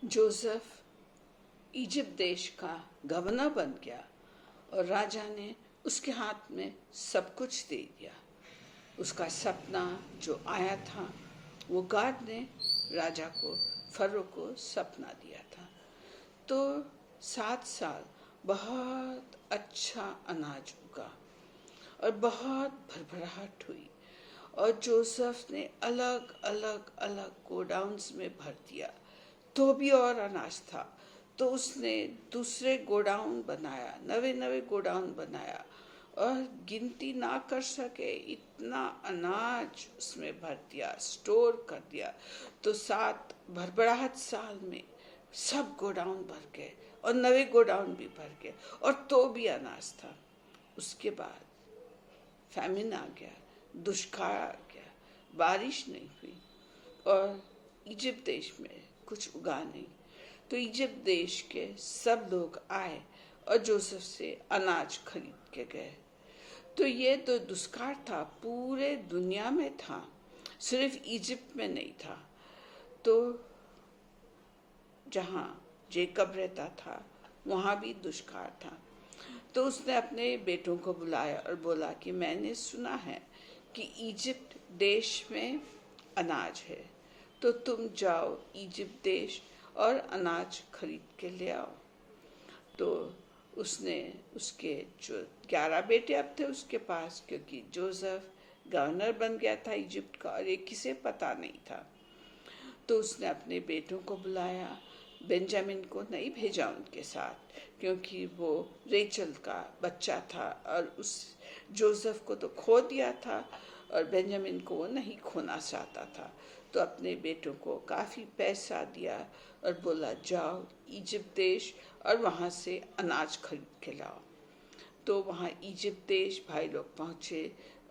Joseph Egypt देश का governor बन गया और राजा ने उसके हाथ में सब कुछ दे दिया। उसका सपना जो आया था वो गॉड ने राजा को, फरो को सपना दिया था। तो 7 साल बहुत अच्छा अनाज उगा और बहुत भरभराहट हुई और जोसेफ ने अलग अलग अलग गोडाउन्स में भर दिया, तो भी और अनाज था। तो उसने दूसरे गोडाउन बनाया, नवे नवे गोडाउन बनाया और गिनती ना कर सके इतना अनाज उसमें भर दिया, स्टोर कर दिया। तो 7 भरभराहट साल में सब गोडाउन भर गए और नवे गोडाउन भी भर गए और तो भी अनाज था। उसके बाद फैमिन आ गया, दुष्काल आ गया, बारिश नहीं हुई और इजिप्ट देश में कुछ उगा नहीं। तो इजिप्ट देश के सब लोग आए और जोसेफ से अनाज खरीद के गए। तो ये तो दुष्काल था, पूरे दुनिया में था, सिर्फ इजिप्ट में नहीं था। तो जहाँ जेकब रहता था वहाँ भी दुष्काल था। तो उसने अपने बेटों को बुलाया और बोला कि मैंने सुना है कि इजिप्ट देश में अनाज है, तो तुम जाओ इजिप्ट देश और अनाज खरीद के ले आओ। तो उसने उसके जो 11 बेटे अब थे उसके पास, क्योंकि जोसेफ गवर्नर बन गया था इजिप्ट का और ये किसे पता नहीं था। तो उसने अपने बेटों को बुलाया, बेंजामिन को नहीं भेजा उनके साथ, क्योंकि वो रेचल का बच्चा था और उस जोसेफ को तो खो दिया था और बेंजामिन को वो नहीं खोना चाहता था। तो अपने बेटों को काफ़ी पैसा दिया और बोला जाओ इजिप्ट देश और वहाँ से अनाज खरीद के लाओ। तो वहाँ इजिप्ट देश भाई लोग पहुँचे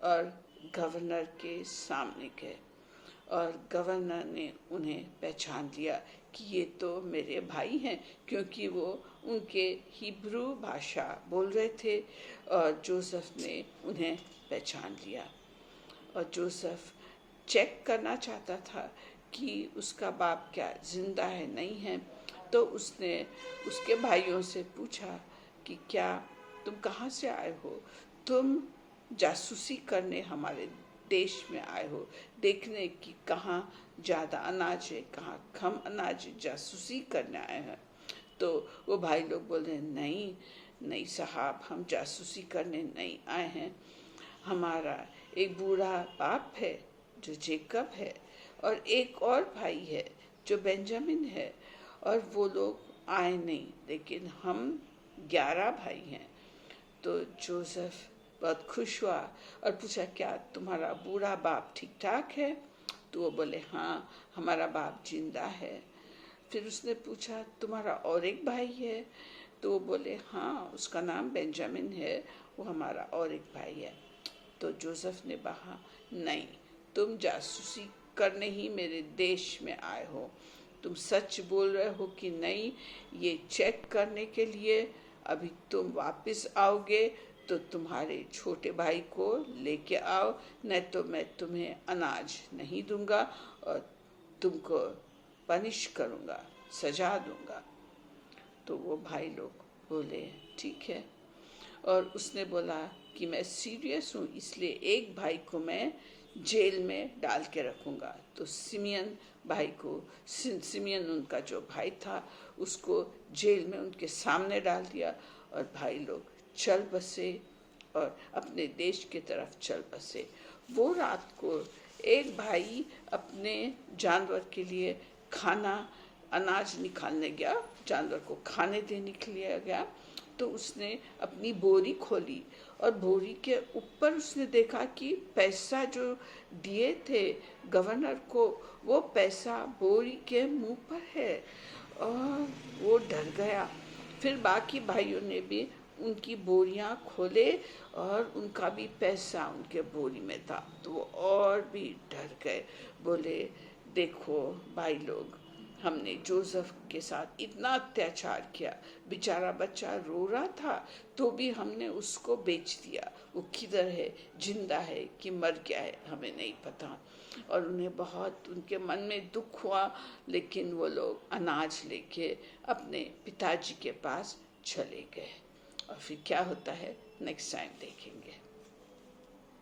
और गवर्नर के सामने गए और गवर्नर ने उन्हें पहचान लिया कि ये तो मेरे भाई हैं, क्योंकि वो उनके हिब्रू भाषा बोल रहे थे और जोसेफ ने उन्हें पहचान लिया। और जोसेफ चेक करना चाहता था कि उसका बाप क्या जिंदा है नहीं है। तो उसने उसके भाइयों से पूछा कि क्या तुम कहाँ से आए हो? तुम जासूसी करने हमारे देश में आए हो, देखने की कहाँ ज़्यादा अनाज है, कहाँ कम अनाज है, जासूसी करने आए हैं। तो वो भाई लोग बोले नहीं नहीं साहब, हम जासूसी करने नहीं आए हैं। हमारा एक बूढ़ा बाप है जो जेकब है और एक और भाई है जो बेंजामिन है, और वो लोग आए नहीं, लेकिन हम 11 भाई हैं। तो जोसेफ बहुत खुश हुआ और पूछा क्या तुम्हारा बूढ़ा बाप ठीक ठाक है? तो वो बोले हाँ, हमारा बाप जिंदा है। फिर उसने पूछा तुम्हारा और एक भाई है? तो वो बोले हाँ, उसका नाम बेंजामिन है, वो हमारा और एक भाई है। तो जोसेफ ने कहा नहीं, तुम जासूसी करने ही मेरे देश में आए हो, तुम सच बोल रहे हो कि नहीं, ये चेक करने के लिए अभी तुम वापस आओगे तो तुम्हारे छोटे भाई को लेके आओ, नहीं तो मैं तुम्हें अनाज नहीं दूंगा और तुमको पनिश करूंगा, सजा दूंगा। तो वो भाई लोग बोले ठीक है। और उसने बोला कि मैं सीरियस हूँ, इसलिए एक भाई को मैं जेल में डाल के रखूँगा। तो सिमियन भाई को, सिमियन उनका जो भाई था, उसको जेल में उनके सामने डाल दिया और भाई लोग चल बसे और अपने देश की तरफ चल बसे। वो रात को एक भाई अपने जानवर के लिए खाना, अनाज निकालने गया, जानवर को खाने देने के लिए गया। तो उसने अपनी बोरी खोली और बोरी के ऊपर उसने देखा कि पैसा जो दिए थे गवर्नर को, वो पैसा बोरी के मुंह पर है और वो डर गया। फिर बाकी भाइयों ने भी उनकी बोरियां खोले और उनका भी पैसा उनके बोरी में था, तो वो और भी डर गए। बोले देखो भाई लोग, हमने जोसेफ के साथ इतना अत्याचार किया, बेचारा बच्चा रो रहा था तो भी हमने उसको बेच दिया। वो किधर है, जिंदा है कि मर गया है, हमें नहीं पता। और उन्हें बहुत, उनके मन में दुख हुआ, लेकिन वो लोग अनाज लेके अपने पिताजी के पास चले गए। और फिर क्या होता है नेक्स्ट टाइम देखेंगे।